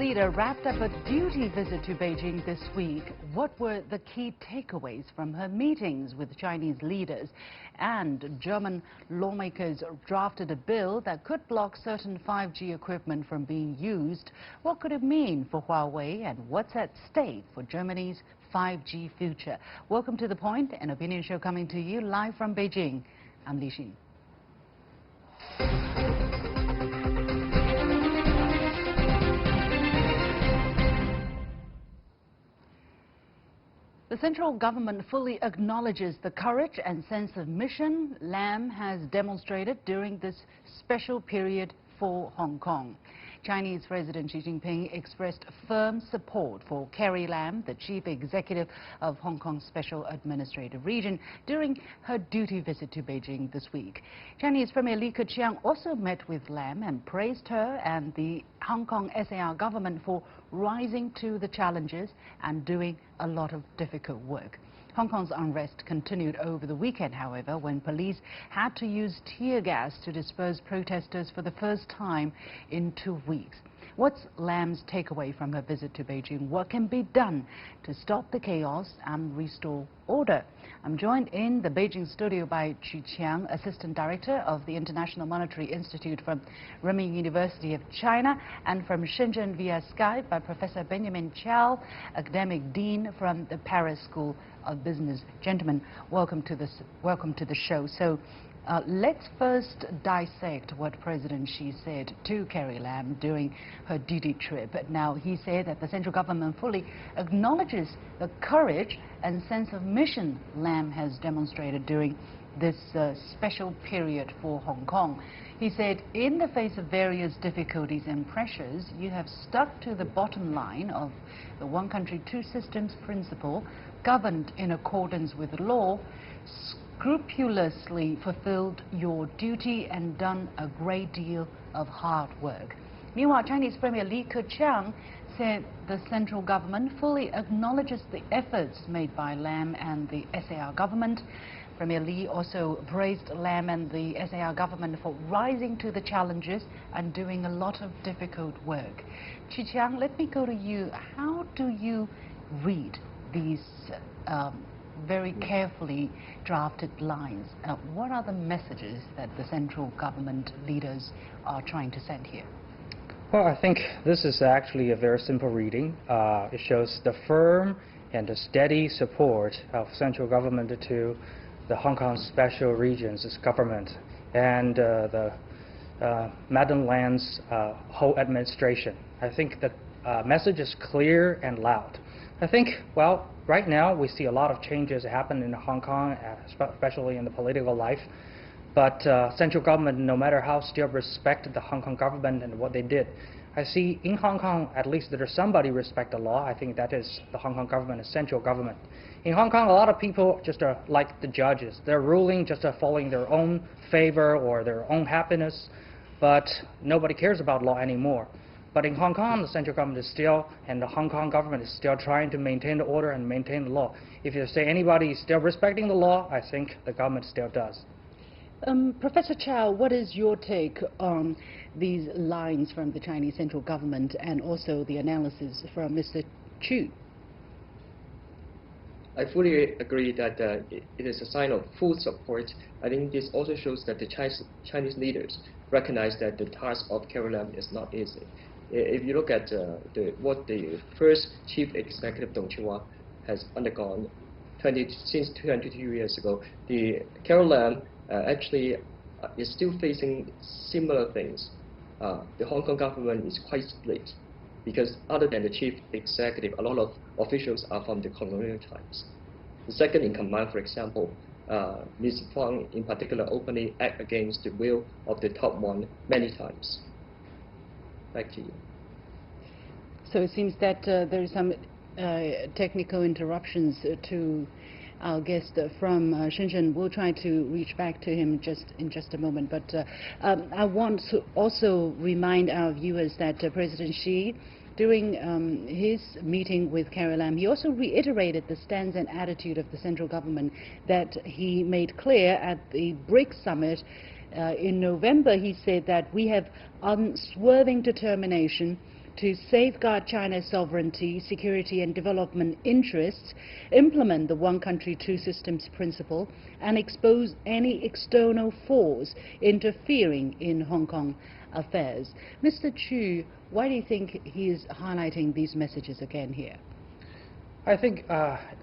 leader wrapped up a duty visit to Beijing this week. What were the key takeaways from her meetings with Chinese leaders? And German lawmakers drafted a bill that could block certain 5G equipment from being used. What could it mean for Huawei, and what's at stake for Germany's 5G future? Welcome to The Point, an opinion show coming to you live from Beijing. I'm Li Xin. The central government fully acknowledges the courage and sense of mission Lam has demonstrated during this special period for Hong Kong. Chinese President Xi Jinping expressed firm support for Carrie Lam, the chief executive of Hong Kong's Special Administrative Region, during her duty visit to Beijing this week. Chinese Premier Qiang also met with Lam and praised her and the Hong Kong SAR government for rising to the challenges and doing a lot of difficult work. Hong Kong's unrest continued over the weekend, however, when police had to use tear gas to disperse protesters for the first time in 2 weeks. What's Lam's takeaway from her visit to Beijing? What can be done to stop the chaos and restore order? I'm joined in the Beijing studio by Qiang, Assistant Director of the International Monetary Institute from Renmin University of China, and from Shenzhen via Skype by Professor Benjamin Chiao, Academic Dean from the Paris School of Business. Gentlemen, welcome to the show. So let's first dissect what President Xi said to Carrie Lam during her duty trip. Now, he said that the central government fully acknowledges the courage and sense of mission Lam has demonstrated during this special period for Hong Kong. He said, in the face of various difficulties and pressures, you have stuck to the bottom line of the one country, two systems principle, governed in accordance with the law, scrupulously fulfilled your duty and done a great deal of hard work. Meanwhile, Chinese Premier Qiang said the central government fully acknowledges the efforts made by Lam and the SAR government. Premier Li also praised Lam and the SAR government for rising to the challenges and doing a lot of difficult work. Qiang, let me go to you. How do you read these very carefully drafted lines? What are the messages that the central government leaders are trying to send here? Well, I think this is actually a very simple reading. It shows the firm and the steady support of central government to the Hong Kong Special Region's government and Madam Lam's whole administration. I think the message is clear and loud. I think, well, right now we see a lot of changes happen in Hong Kong, especially in the political life. But central government, no matter how still respect the Hong Kong government and what they did, I see in Hong Kong at least there's somebody respect the law. I think that is the Hong Kong government, the central government. In Hong Kong, a lot of people just are like the judges. They're ruling just following their own favor or their own happiness, but nobody cares about law anymore. But in Hong Kong, the central government is still, and the Hong Kong government is still trying to maintain the order and maintain the law. If you say anybody is still respecting the law, I think the government still does. Professor Chiao, what is your take on these lines from the Chinese central government and also the analysis from Mr. Chu? I fully agree that it is a sign of full support. I think this also shows that the Chinese leaders recognize that the task of Carrie Lam is not easy. If you look at what the first chief executive Dong Chua has undergone since 22 years ago, the Carrie Lam actually is still facing similar things. The Hong Kong government is quite split because other than the chief executive, a lot of officials are from the colonial times. The second in command, for example, Ms. Fang in particular openly act against the will of the top one many times. Back to you. So it seems that there is some technical interruptions to our guest from Shenzhen. We'll try to reach back to him in just a moment. But I want to also remind our viewers that President Xi, during his meeting with Carrie Lam, he also reiterated the stance and attitude of the central government that he made clear at the BRICS summit in November. He said that we have unswerving determination to safeguard China's sovereignty, security and development interests, implement the one country, two systems principle, and expose any external force interfering in Hong Kong affairs. Mr. Chu, why do you think he is highlighting these messages again here? I think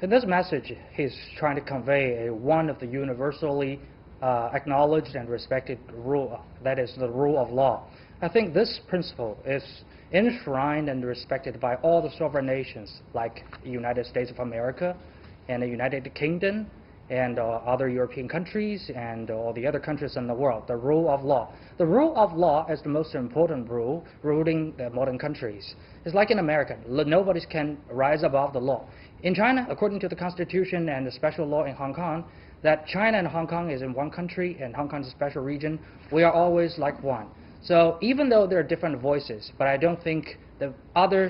in this message, he's trying to convey one of the universally acknowledged and respected rule, that is the rule of law. I think this principle is enshrined and respected by all the sovereign nations, like the United States of America and the United Kingdom and other European countries and all the other countries in the world. The rule of law. The rule of law is the most important rule ruling the modern countries. It's like in America, nobody can rise above the law. In China, according to the Constitution and the special law in Hong Kong, that China and Hong Kong is in one country and Hong Kong is a special region, we are always like one. So even though there are different voices, but I don't think that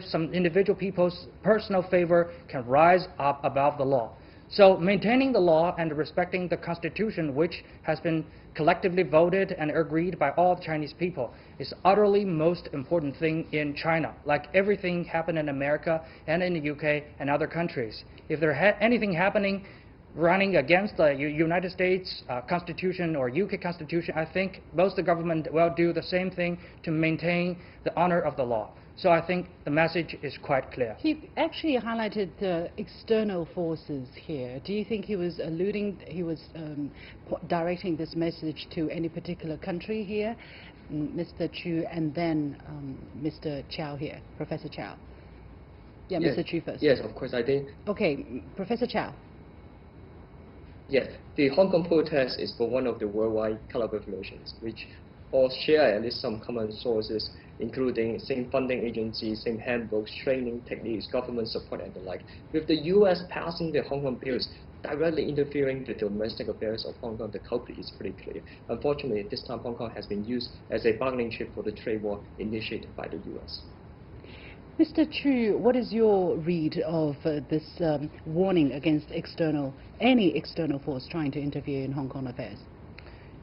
some individual people's personal favor can rise up above the law. So maintaining the law and respecting the Constitution, which has been collectively voted and agreed by all Chinese people, is utterly most important thing in China. Like everything happened in America and in the UK and other countries. If there anything happening running against the United States Constitution or UK Constitution, I think most of the government will do the same thing to maintain the honor of the law. So I think the message is quite clear. He actually highlighted the external forces here. Do you think he was directing this message to any particular country here, Mr. Chu, and then Mr. Chiao here, Professor Chiao? Yeah, yes. Mr. Chu first. Yes, of course, I think. Okay, Professor Chiao. Yes, the Hong Kong protest is for one of the worldwide color revolutions, which all share at least some common sources, including same funding agencies, same handbooks, training techniques, government support, and the like. With the U.S. passing the Hong Kong bills, directly interfering the domestic affairs of Hong Kong, the culprit is pretty clear. Unfortunately, this time Hong Kong has been used as a bargaining chip for the trade war initiated by the U.S. Mr. Chu, what is your read of this warning against any external force trying to interfere in Hong Kong affairs?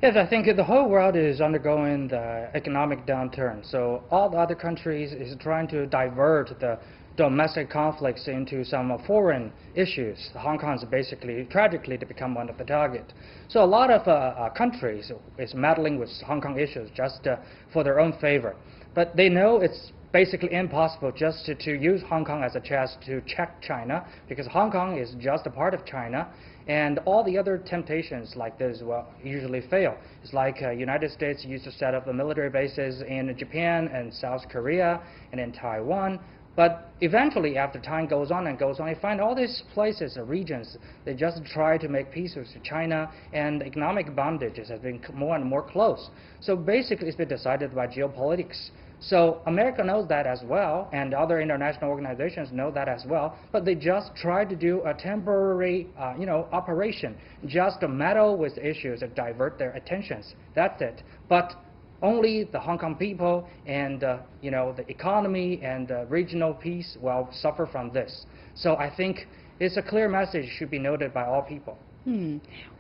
Yes, I think the whole world is undergoing the economic downturn. So all the other countries is trying to divert the domestic conflicts into some foreign issues. Hong Kong is basically, tragically, to become one of the targets. So a lot of countries is meddling with Hong Kong issues just for their own favor. But they know it's basically impossible just to use Hong Kong as a chance to check China, because Hong Kong is just a part of China, and all the other temptations like this will usually fail. It's like United States used to set up the military bases in Japan and South Korea and in Taiwan, but eventually after time goes on and goes on, you find all these places and regions, they just try to make peace with China, and economic bondages have been more and more close. So basically it's been decided by geopolitics. So America knows that as well, and other international organizations know that as well, but they just try to do a temporary operation, just to meddle with issues and divert their attentions. That's it. But only the Hong Kong people and the economy and regional peace will suffer from this. So I think it's a clear message should be noted by all people.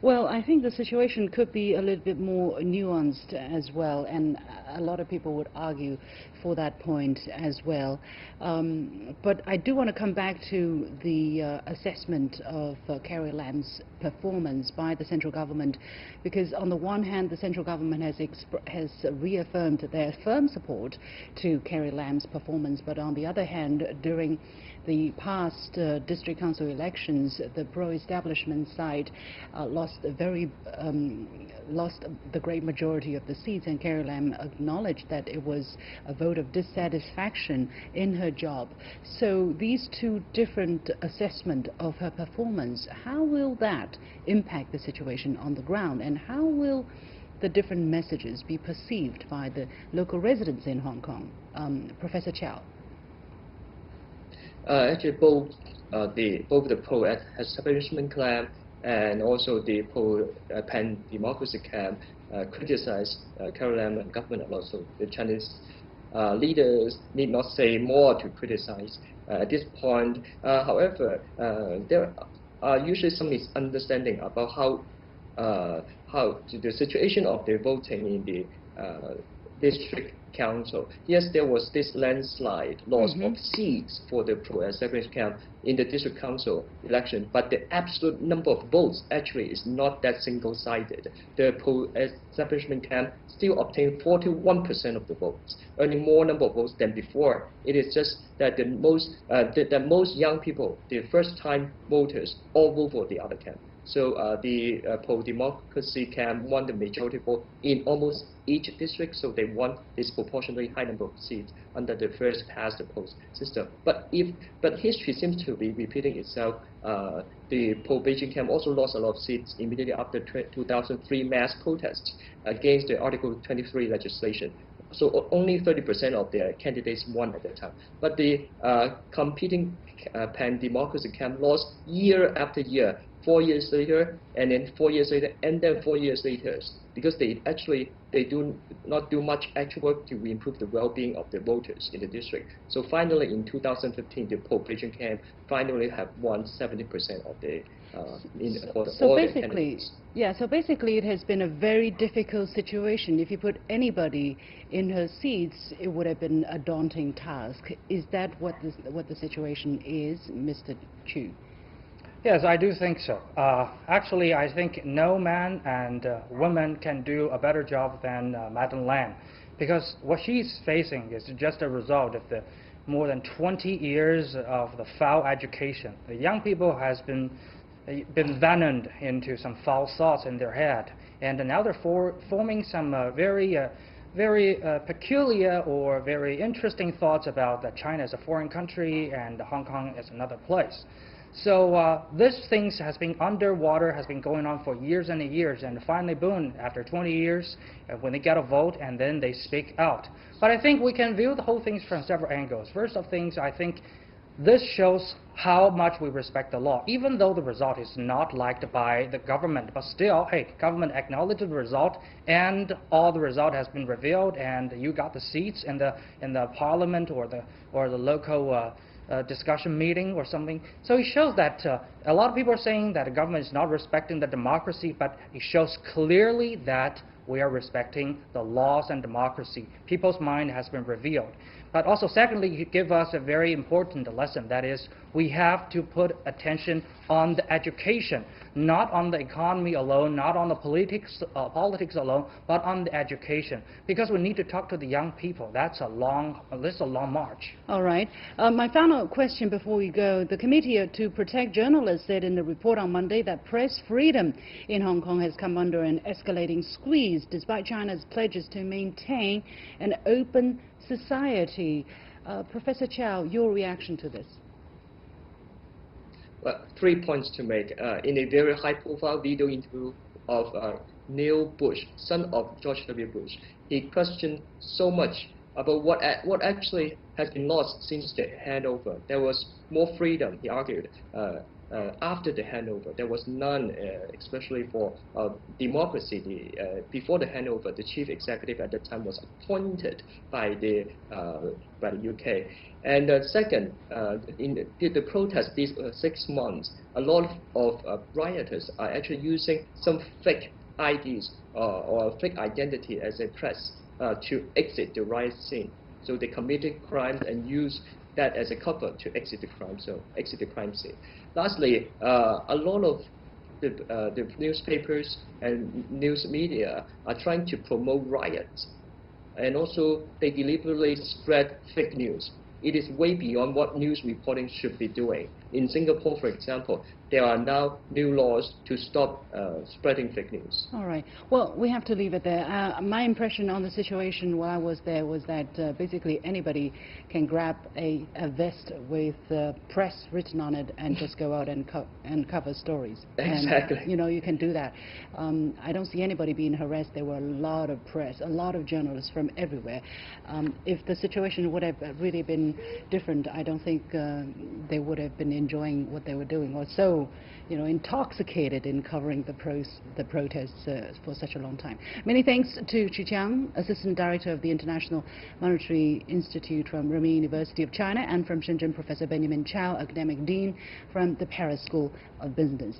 Well, I think the situation could be a little bit more nuanced as well, and a lot of people would argue for that point as well. But I do want to come back to the assessment of Carrie Lam's performance by the central government, because on the one hand, the central government has reaffirmed their firm support to Carrie Lam's performance, but on the other hand, during the past district council elections, the pro-establishment side lost the great majority of the seats, and Carrie Lam acknowledged that it was a vote of dissatisfaction in her job. So these two different assessment of her performance, how will that impact the situation on the ground, and how will the different messages be perceived by the local residents in Hong Kong? Professor Chiao. Actually, both the pro-establishment camp and also the pro-pan-democracy camp criticize Carrie Lam and government a lot. So the Chinese leaders need not say more to criticize at this point. However, there are usually some misunderstanding about how the situation of the voting in the district council. Yes, there was this landslide loss of seats for the pro-establishment camp in the district council election, but the absolute number of votes actually is not that single-sided. The pro-establishment camp still obtained 41% of the votes, earning more number of votes than before. It is just that the most young people, the first-time voters, all vote for the other camp. So the pro-democracy camp won the majority vote in almost each district, so they won disproportionately high number of seats under the first past the post system. But history seems to be repeating itself. The pro-Beijing camp also lost a lot of seats immediately after 2003 mass protests against the Article 23 legislation. So only 30% of their candidates won at that time. But the competing pan-democracy camp lost year after year, 4 years later, and then 4 years later, and then 4 years later, because they do not do much actual work to improve the well-being of the voters in the district. So finally, in 2015, the pro-Beijing camp finally have won 70% of the So basically, it has been a very difficult situation. If you put anybody in her seats, it would have been a daunting task. Is that what the situation is, Mr. Chu? Yes, I do think so. Actually, I think no man and woman can do a better job than Madam Lam, because what she's facing is just a result of the more than 20 years of the foul education. The young people has been venomed into some false thoughts in their head, and now they're forming some very peculiar or very interesting thoughts about that China is a foreign country and Hong Kong is another place. So this thing has been underwater, has been going on for years and years, and finally, boom, after 20 years, when they get a vote, and then they speak out. But I think we can view the whole thing from several angles. First of things, I think this shows how much we respect the law, even though the result is not liked by the government. But still, hey, government acknowledged the result, and all the result has been revealed, and you got the seats in the parliament or the local discussion meeting or something. So it shows that a lot of people are saying that the government is not respecting the democracy, but it shows clearly that we are respecting the laws and democracy. People's mind has been revealed. But also, secondly, you give us a very important lesson. That is, we have to put attention on the education, not on the economy alone, not on the politics alone, but on the education. Because we need to talk to the young people. That's a long march. All right. My final question before we go. The Committee to Protect Journalists said in the report on Monday that press freedom in Hong Kong has come under an escalating squeeze, despite China's pledges to maintain an open society. Professor Chiao, your reaction to this? Well, 3 points to make. In a very high-profile video interview of Neil Bush, son of George W. Bush, he questioned so much about what actually has been lost since the handover. There was more freedom, he argued, after the handover. There was none, especially for democracy. Before the handover, the chief executive at that time was appointed by the UK. And second, in the protest these 6 months, a lot of rioters are actually using some fake IDs or fake identity as a press to exit the riot scene. So they committed crimes and use that as a cover to exit the crime scene. Lastly, a lot of the newspapers and news media are trying to promote riots, and also they deliberately spread fake news. It is way beyond what news reporting should be doing. In Singapore, for example, there are now new laws to stop spreading fake news. All right. Well, we have to leave it there. My impression on the situation while I was there was that basically anybody can grab a vest with press written on it and just go out and cover stories. Exactly. And, you can do that. I don't see anybody being harassed. There were a lot of press, a lot of journalists from everywhere. If the situation would have really been different, I don't think they would have been enjoying what they were doing, or so intoxicated in covering the protests for such a long time. Many thanks to Qiang, Assistant Director of the International Monetary Institute from Renmin University of China, and from Shenzhen, Professor Benjamin Chiao, Academic Dean from the Paris School of Business.